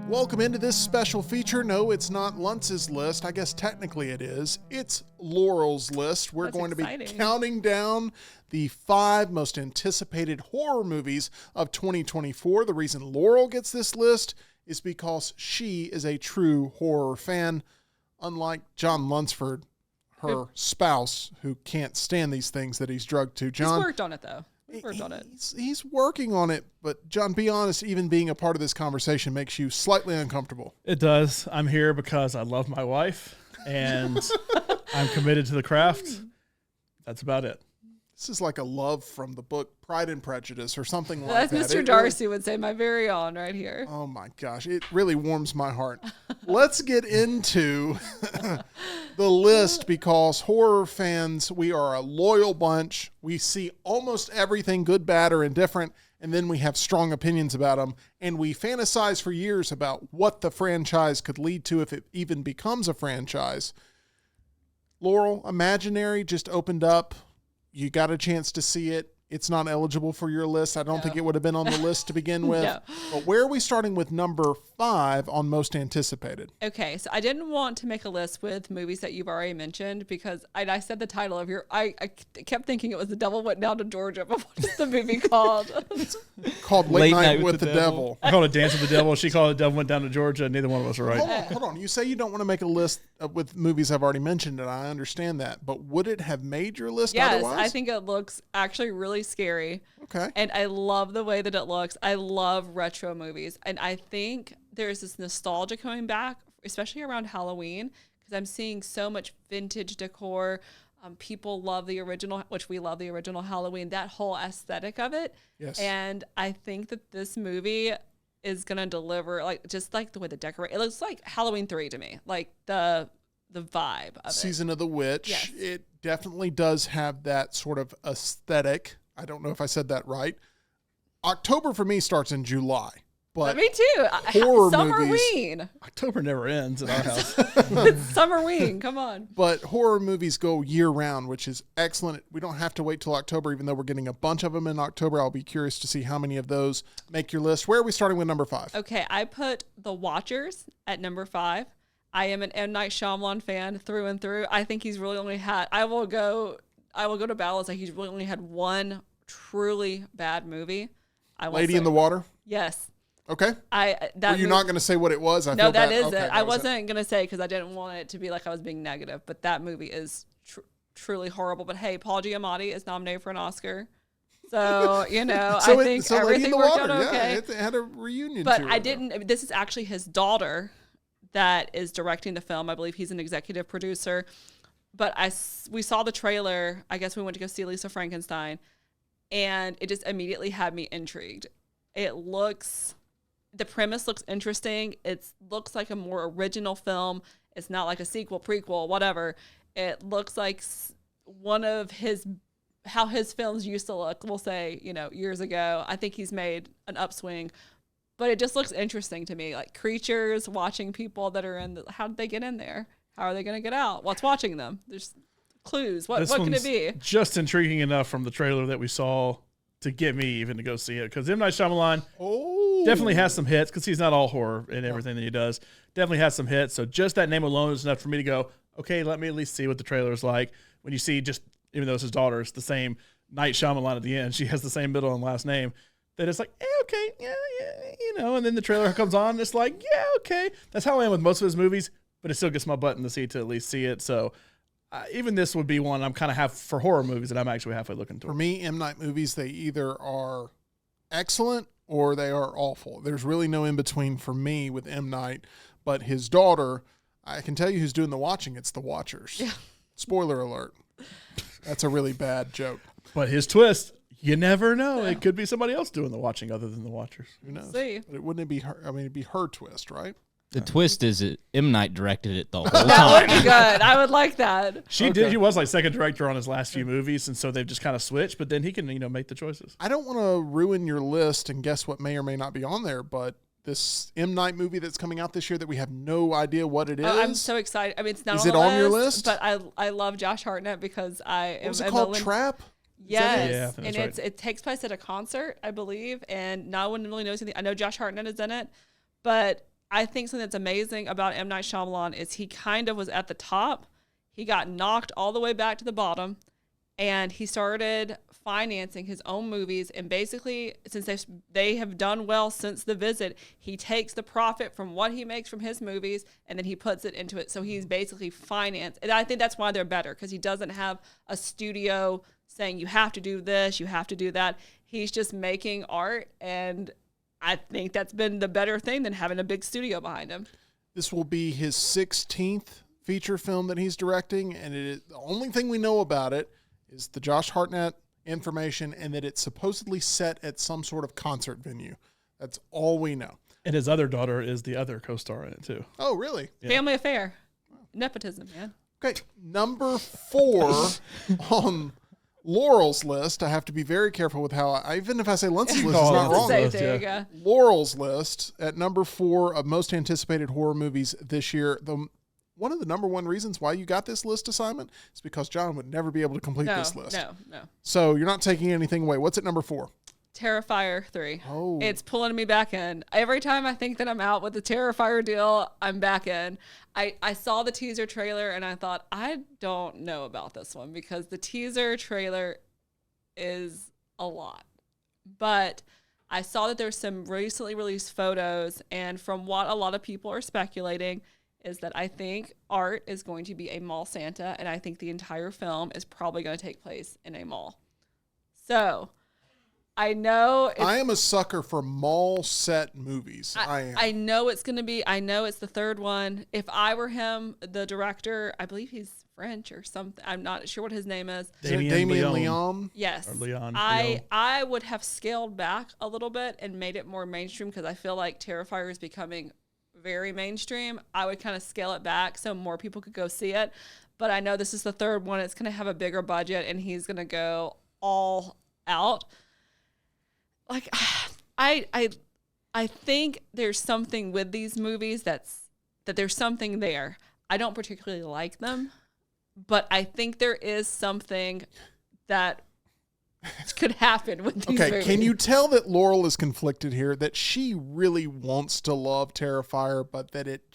Welcome into this special feature. No, it's not Luntz's list. I guess technically it is. It's Laurel's list. We're going to be counting down the 5 most anticipated horror movies of 2024. The reason Laurel gets this list is because she is a true horror fan, unlike John Lunceford, her spouse, who can't stand these things that he's drugged to. John, he's worked on it, though. He's working on it, but John, be honest, even being a part of this conversation makes you slightly uncomfortable. It does. I'm here because I love my wife and I'm committed to the craft. That's about it. This is like a love from the book Pride and Prejudice or something like that. As Mr. Darcy would say, my very own right here. Oh my gosh, it really warms my heart. Let's get into the list because horror fans, we are a loyal bunch. We see almost everything, good, bad, or indifferent, and then we have strong opinions about them. And we fantasize for years about what the franchise could lead to if it even becomes a franchise. Laurel, Imaginary just opened up. You got a chance to see it. It's not eligible for your list. I don't think it would have been on the list to begin with. No. But where are we starting with number 5 on most anticipated? Okay, so I didn't want to make a list with movies that you've already mentioned because I said the title of I kept thinking it was The Devil Went Down to Georgia, but what is the movie called? It's called Late Night with the Devil. I called it Dance with the Devil. She called it Devil Went Down to Georgia. Neither one of us are right. Hold on. You say you don't want to make a list with movies I've already mentioned, and I understand that. But would it have made your list otherwise? Yes, I think it looks actually really scary. Okay. And I love the way that it looks. I love retro movies. And I think there's this nostalgia coming back, especially around Halloween, because I'm seeing so much vintage decor. People love the original, which we love the original Halloween, that whole aesthetic of it. Yes. And I think that this movie is going to deliver, just like the way the decorate. It looks like Halloween 3 to me, like the vibe of Season of the Witch. Yes. It definitely does have that sort of aesthetic. I don't know if I said that right. October for me starts in July. But me too. Horror Summerween. movies. October never ends in our house. It's Summerween. Come on. But horror movies go year round, which is excellent. We don't have to wait till October, even though we're getting a bunch of them in October. I'll be curious to see how many of those make your list. Where are we starting with number 5? Okay, I put The Watchers at number 5. I am an M. Night Shyamalan fan through and through. I think he's really only had, I will go to battle and say he's really only had one truly bad movie. Lady in the Water? Yes. Okay. Were you not going to say what it was? No, that is it. I wasn't going to say because I didn't want it to be like I was being negative, but that movie is truly horrible. But hey, Paul Giamatti is nominated for an Oscar. So, I think everything worked out okay. Yeah, it had a reunion. But this is actually his daughter that is directing the film. I believe he's an executive producer. But we saw the trailer. I guess we went to go see Lisa Frankenstein. And it just immediately had me intrigued. The premise looks interesting. It looks like a more original film. It's not like a sequel, prequel, whatever. It looks like one of how his films used to look, we'll say, years ago. I think he's made an upswing. But it just looks interesting to me. Like creatures, watching people that are how did they get in there? How are they going to get out? What's watching them? There's clues. What can it be? Just intriguing enough from the trailer that we saw to get me even to go see it. Because M. Night Shyamalan definitely has some hits because he's not all horror in everything that he does. Definitely has some hits. So just that name alone is enough for me to go, okay, let me at least see what the trailer is like. When you see even though it's his daughter, it's the same Night Shyamalan at the end. She has the same middle and last name. That it's like, okay, yeah, and then the trailer comes on and it's like, yeah, okay. That's how I am with most of his movies, but it still gets my butt in the seat to at least see it. So even this would be one I'm kind of for horror movies that I'm actually halfway looking toward. For me, M. Night movies, they either are excellent or they are awful. There's really no in between for me with M. Night, but his daughter, I can tell you who's doing the watching. It's The Watchers. Yeah. Spoiler alert. That's a really bad joke. But his twist, you never know. Yeah. It could be somebody else doing the watching other than The Watchers. Who knows? See. But wouldn't it be her? I mean, it'd be her twist, right? The twist is M. Night directed it the whole time. That would be good. I would like that. She did. He was like second director on his last few movies, and so they've just kind of switched. But then he can, make the choices. I don't want to ruin your list and guess what may or may not be on there, but this M. Night movie that's coming out this year that we have no idea what it is. I'm so excited. I mean, it's not is on it the on your list? But I love Josh Hartnett because I am. What was it called? Trap? Yes, yeah, and right. it takes place at a concert, I believe, and no one really knows anything. I know Josh Hartnett is in it, but I think something that's amazing about M. Night Shyamalan is he kind of was at the top. He got knocked all the way back to the bottom, and he started financing his own movies. And basically, since they have done well since The Visit, he takes the profit from what he makes from his movies, and then he puts it into it. So he's basically financed. And I think that's why they're better, because he doesn't have a studio saying you have to do this, you have to do that. He's just making art, and I think that's been the better thing than having a big studio behind him. This will be his 16th feature film that he's directing, and the only thing we know about it is the Josh Hartnett information and that it's supposedly set at some sort of concert venue. That's all we know. And his other daughter is the other co-star in it, too. Oh, really? Yeah. Family affair. Nepotism, man. Okay, number 4 on Laurel's list. I have to be very careful with how even if I say Lunceford's list, it's not wrong. There you go. Laurel's list at number 4 of most anticipated horror movies this year. One of the number one reasons why you got this list assignment is because John would never be able to complete this list. No. So you're not taking anything away. What's at number 4? Terrifier 3. Oh. It's pulling me back in. Every time I think that I'm out with the Terrifier deal, I'm back in. I saw the teaser trailer and I thought, I don't know about this one because the teaser trailer is a lot. But I saw that there's some recently released photos, and from what a lot of people are speculating is that I think Art is going to be a mall Santa, and I think the entire film is probably going to take place in a mall. So I know I am a sucker for mall set movies. I know it's going to be. I know it's the third one. If I were him, the director, I believe he's French or something. I'm not sure what his name is. Damien Leon. Yes. Or Leon. I would have scaled back a little bit and made it more mainstream because I feel like Terrifier is becoming very mainstream. I would kind of scale it back so more people could go see it. But I know this is the third one. It's going to have a bigger budget, and he's going to go all out. Like, I think there's something with these movies that there's something there. I don't particularly like them, but I think there is something that could happen with these movies. Can you tell that Laurel is conflicted here, that she really wants to love Terrifier, but that it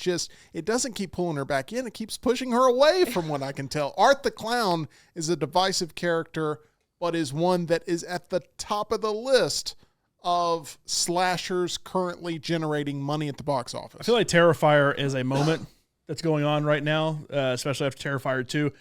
doesn't keep pulling her back in. It keeps pushing her away from what I can tell. Art the Clown is a divisive character, but is one that is at the top of the list of slashers currently generating money at the box office. I feel like Terrifier is a moment that's going on right now, especially after Terrifier 2.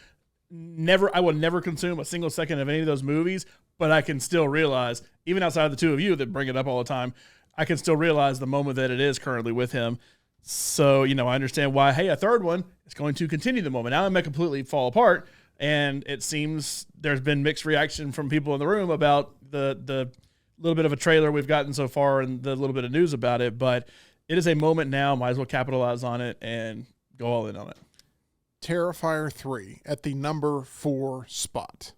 I will never consume a single second of any of those movies, but I can still realize, even outside of the two of you that bring it up all the time, I can still realize the moment that it is currently with him. So, I understand why, a third one is going to continue the moment. Now it may completely fall apart, and it seems there's been mixed reaction from people in the room about the little bit of a trailer we've gotten so far and the little bit of news about it, but it is a moment now. Might as well capitalize on it and go all in on it. Terrifier 3 at the number 4 spot.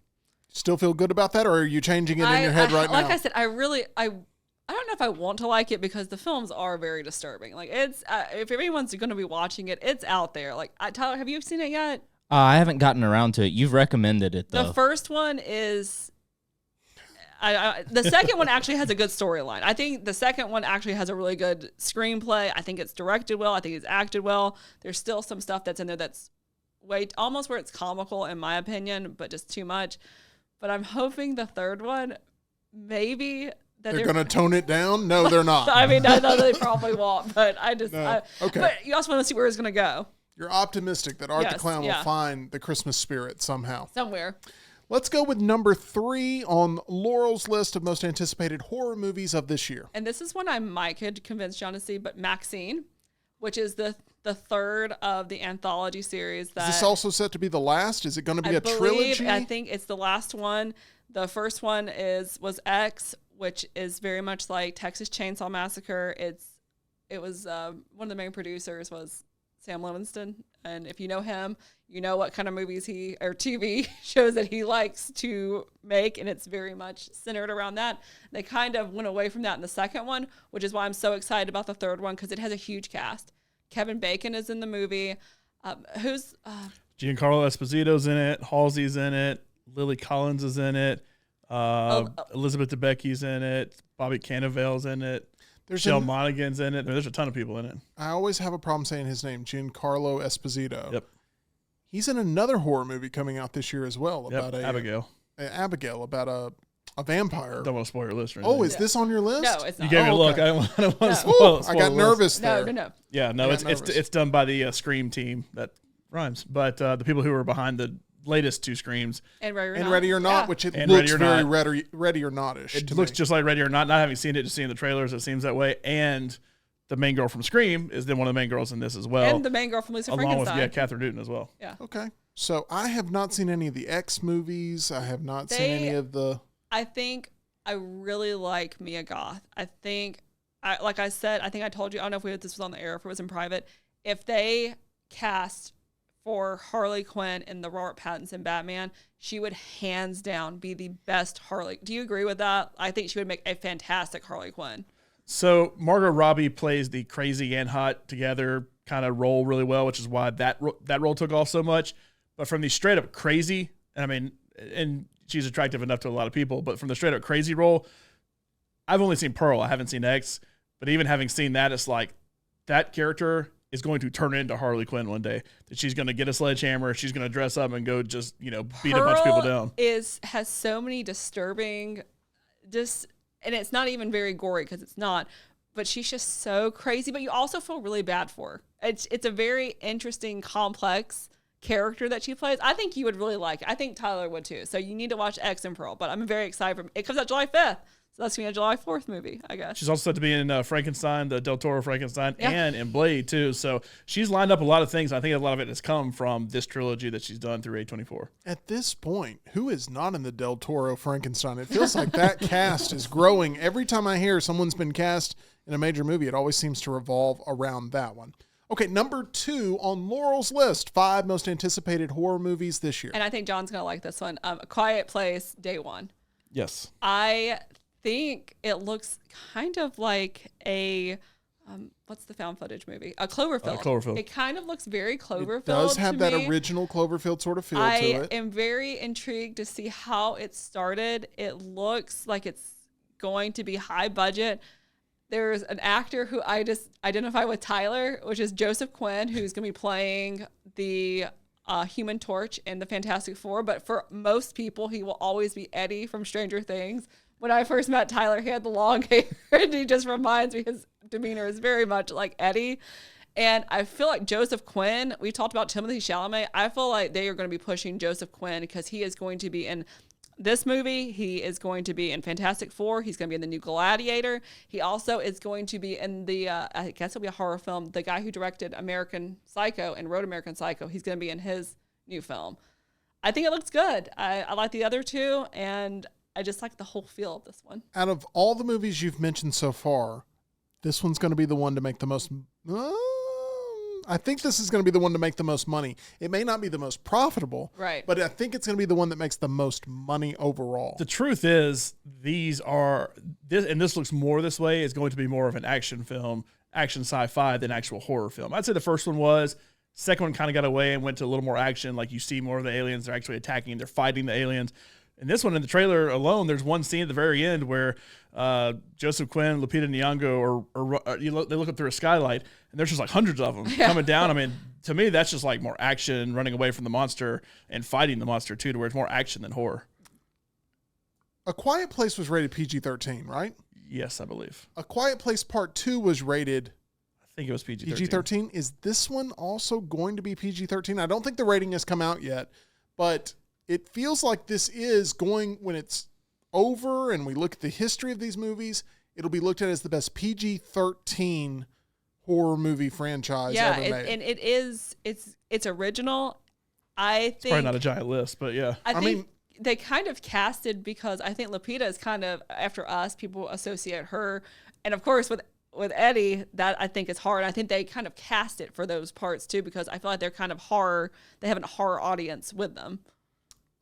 Still feel good about that, or are you changing it in your head right now? Like I said, I don't know if I want to like it because the films are very disturbing. Like, it's if anyone's going to be watching it, it's out there. Like, Tyler, have you seen it yet? I haven't gotten around to it. You've recommended it, though. The first one is... the second one actually has a good storyline. I think the second one actually has a really good screenplay. I think it's directed well. I think it's acted well. There's still some stuff that's in there that's almost where it's comical in my opinion, but just too much. But I'm hoping the third one, maybe that they're going to tone it down. No, they're not. I mean, no, they probably won't. But okay. But you also want to see where it's going to go. You're optimistic that Art the Clown will find the Christmas spirit somehow. Somewhere. Let's go with number 3 on Laurel's list of most anticipated horror movies of this year. And this is one I might could convince John to see, but Maxine, which is the third of the anthology series. Is this also set to be the last? Is it going to be a trilogy? I think it's the last one. The first one was X, which is very much like Texas Chainsaw Massacre. It was one of the main producers was Sam Levinson, and if you know him, you know what kind of movies or TV shows that he likes to make, and it's very much centered around that. They kind of went away from that in the second one, which is why I'm so excited about the third one, because it has a huge cast. Kevin Bacon is in the movie. Giancarlo Esposito's in it. Halsey's in it. Lily Collins is in it. Elizabeth Debicki's in it. Bobby Cannavale's in it. Michelle Monaghan's in it. There's a ton of people in it. I always have a problem saying his name, Giancarlo Esposito. Yep. He's in another horror movie coming out this year as well about Abigail, about a vampire. Don't want to spoil your list. Oh, is this on your list? No, it's not. You gave me a look. Okay. I don't want to spoil it. I got nervous there. No. Yeah, no, it's done by the Scream team. That rhymes. But the people who are behind the latest 2 Screams. And Ready or Not, which it looks very Ready or Not-ish. It looks just like Ready or Not. Not having seen it, just seeing the trailers, it seems that way. And the main girl from Scream is then one of the main girls in this as well. And the main girl from Lisa Along Frankenstein. with, Catherine Newton as well. Yeah. Okay. So I have not seen any of the X movies. I have not seen any of the... I think I really like Mia Goth. I think, like I said, I think I told you, I don't know if this was on the air, if it was in private, if they cast for Harley Quinn in the Robert Pattinson Batman, she would hands down be the best Harley. Do you agree with that? I think she would make a fantastic Harley Quinn. So Margot Robbie plays the crazy and hot together kind of role really well, which is why that role took off so much. But from the straight up crazy, and she's attractive enough to a lot of people, but from the straight up crazy role, I've only seen Pearl. I haven't seen X, but even having seen that, it's like that character is going to turn into Harley Quinn one day. That she's going to get a sledgehammer, she's going to dress up and go just, beat a bunch of people down. Has so many disturbing, and it's not even very gory because it's not, but she's just so crazy. But you also feel really bad for her. It's a very interesting, complex character that she plays. I think you would really like it. I think Tyler would too. So you need to watch X and Pearl. But I'm very excited. It comes out July 5th. So that's going to be a July 4th movie, I guess. She's also said to be in Frankenstein, the Del Toro Frankenstein, and in Blade, too. So she's lined up a lot of things. I think a lot of it has come from this trilogy that she's done through A24. At this point, who is not in the Del Toro Frankenstein? It feels like that cast is growing. Every time I hear someone's been cast in a major movie, it always seems to revolve around that one. Okay, number 2 on Laurel's list, 5 most anticipated horror movies this year. And I think John's going to like this one. A Quiet Place, Day One. Yes. I think it looks kind of like a, what's the found footage movie? A Cloverfield. Cloverfield. It kind of looks very Cloverfield. It does have that me. original Cloverfield sort of feel I to it. am very intrigued to see how it started. It looks like it's going to be high budget. There's an actor who I just identify with Tyler, which is Joseph Quinn, who's going to be playing the Human Torch in the Fantastic Four. But for most people, he will always be Eddie from Stranger Things. When I first met Tyler, he had the long hair, and he just reminds me, his demeanor is very much like Eddie. And I feel like Joseph Quinn, we talked about Timothée Chalamet. I feel like they are going to be pushing Joseph Quinn because he is going to be in this movie. He is going to be in Fantastic Four. He's going to be in the new Gladiator. He also is going to be in the, I guess it'll be a horror film. The guy who directed American Psycho and wrote American Psycho, he's going to be in his new film. I think it looks good. I like the other two, and I just like the whole feel of this one. Out of all the movies you've mentioned so far, this one's going to be the one to make the most... I think this is going to be the one to make the most money. It may not be the most profitable, right? But I think it's going to be the one that makes the most money overall. The truth is, this looks more this way, is going to be more of an action film, action sci-fi than actual horror film. I'd say the first one was. Second one kind of got away and went to a little more action. Like you see more of the aliens. They're actually attacking. They're fighting the aliens. And this one, in the trailer alone, there's one scene at the very end where Joseph Quinn, Lupita Nyong'o, they look up through a skylight, and there's just like hundreds of them coming down. I mean, to me, that's just like more action, running away from the monster and fighting the monster too, to where it's more action than horror. A Quiet Place was rated PG-13, right? Yes, I believe. A Quiet Place Part 2 was rated... I think it was PG-13. PG-13? Is this one also going to be PG-13? I don't think the rating has come out yet, but... it feels like this is going, when it's over and we look at the history of these movies, it'll be looked at as the best PG-13 horror movie franchise ever made. And it's original. I think it's probably not a giant list, but yeah. I mean, they kind of casted, because I think Lupita is kind of, after Us, people associate her. And of course, with Eddie, that I think is hard. I think they kind of cast it for those parts too, because I feel like they're kind of horror. They have a horror audience with them.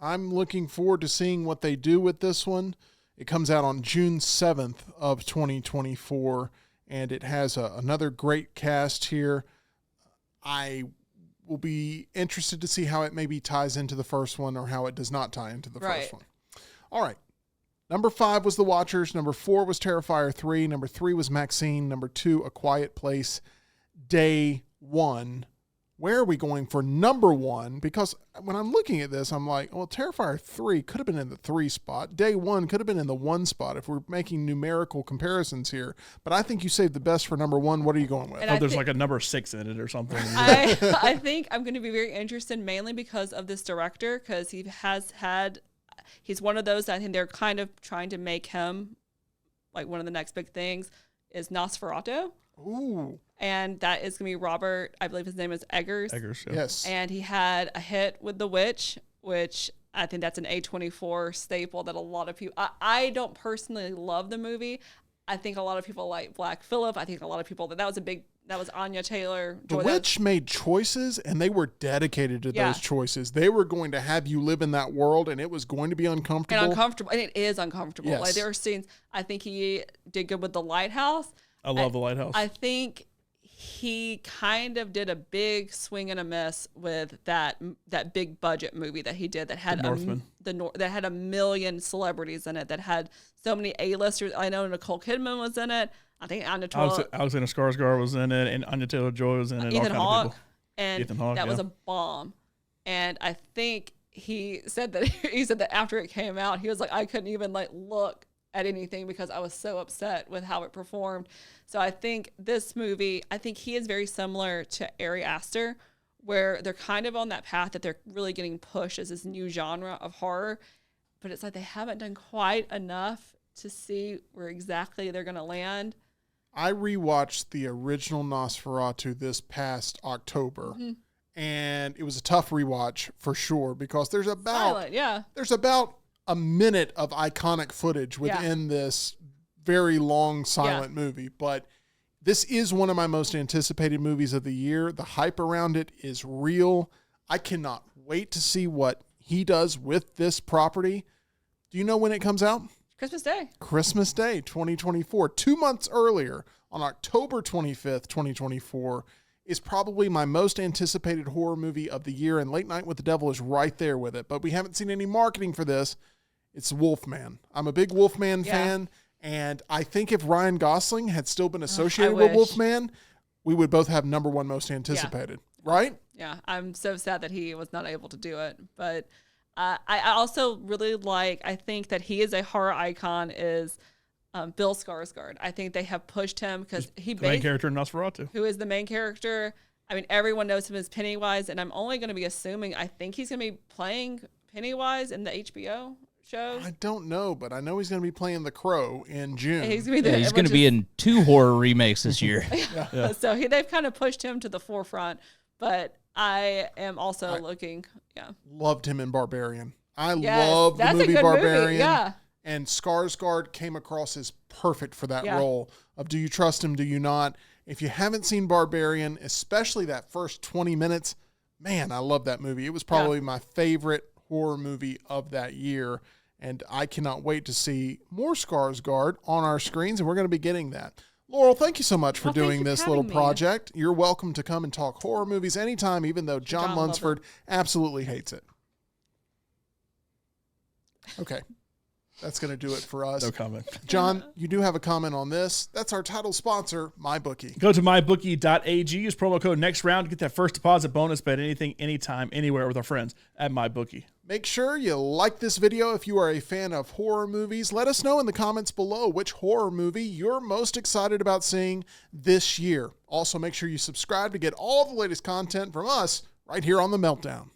I'm looking forward to seeing what they do with this one. It comes out on June 7th of 2024, and it has another great cast here. I will be interested to see how it maybe ties into the first one or how it does not tie into the first one. All right. Number 5 was The Watchers. Number 4 was Terrifier 3. Number 3 was Maxine. Number 2, A Quiet Place. Day 1. Where are we going for number 1? Because when I'm looking at this, I'm like, well, Terrifier 3 could have been in the 3 spot. Day 1 could have been in the 1 spot if we're making numerical comparisons here. But I think you saved the best for number 1. What are you going with? There's like a number 6 in it or something. I think I'm going to be very interested mainly because of this director, because he's one of those that I think they're kind of trying to make him like one of the next big things is Nosferatu. Ooh. And that is going to be Robert, I believe his name is Eggers. Eggers, yeah. Yes. And he had a hit with The Witch, which I think that's an A24 staple that a lot of people, I don't personally love the movie. I think a lot of people like Black Phillip. I think a lot of people, that was Anya Taylor. The Witch made choices, and they were dedicated to those choices. They were going to have you live in that world, and it was going to be uncomfortable. And it is uncomfortable. Yes. Like there are scenes, I think he did good with The Lighthouse. I love The Lighthouse. I think he kind of did a big swing and a miss with that big budget movie that he did that had that had a million celebrities in it, that had so many A-listers. I know Nicole Kidman was in it. I think Alexander Skarsgård was in it, and Anya Taylor-Joy was in it. Ethan Hawke, and that was a bomb. And I think he said that after it came out, he was like, I couldn't even like look at anything because I was so upset with how it performed. So I think this movie, I think he is very similar to Ari Aster, where they're kind of on that path that they're really getting pushed as this new genre of horror, but it's like they haven't done quite enough to see where exactly they're going to land. I rewatched the original Nosferatu this past October, and it was a tough rewatch for sure because there's about a minute of iconic footage within this very long silent movie. But this is one of my most anticipated movies of the year. The hype around it is real. I cannot wait to see what he does with this property. Do you know when it comes out? Christmas Day. Christmas Day, 2024. 2 months earlier, on October 25th, 2024, is probably my most anticipated horror movie of the year, and Late Night with the Devil is right there with it. But we haven't seen any marketing for this. It's Wolfman. I'm a big Wolfman fan, and I think if Ryan Gosling had still been associated with Wolfman, we would both have number 1 most anticipated, right? Yeah, I'm so sad that he was not able to do it. But I also really I think that he is a horror icon, is Bill Skarsgård. I think they have pushed him because the main character in Nosferatu. Who is the main character. I mean, everyone knows him as Pennywise, and I'm only going to be assuming, I think he's going to be playing Pennywise in the HBO show. I don't know, but I know he's going to be playing The Crow in June. He's going to be in 2 horror remakes this year. So they've kind of pushed him to the forefront, but I am also looking. Loved him in Barbarian. I love the movie Barbarian. Yeah. And Skarsgård came across as perfect for that role of do you trust him, do you not? If you haven't seen Barbarian, especially that first 20 minutes, man, I love that movie. It was probably my favorite horror movie of that year. And I cannot wait to see more Skarsgård on our screens, and we're going to be getting that. Laurel, thank you so much for doing this little project. You're welcome to come and talk horror movies anytime, even though John Lunceford absolutely hates it. Okay. That's going to do it for us. No comment. John, you do have a comment on this. That's our title sponsor, MyBookie. Go to mybookie.ag. Use promo code NEXTROUND to get that first deposit bonus. Bet anything, anytime, anywhere with our friends at MyBookie. Make sure you like this video if you are a fan of horror movies. Let us know in the comments below which horror movie you're most excited about seeing this year. Also, make sure you subscribe to get all the latest content from us right here on The Meltdown.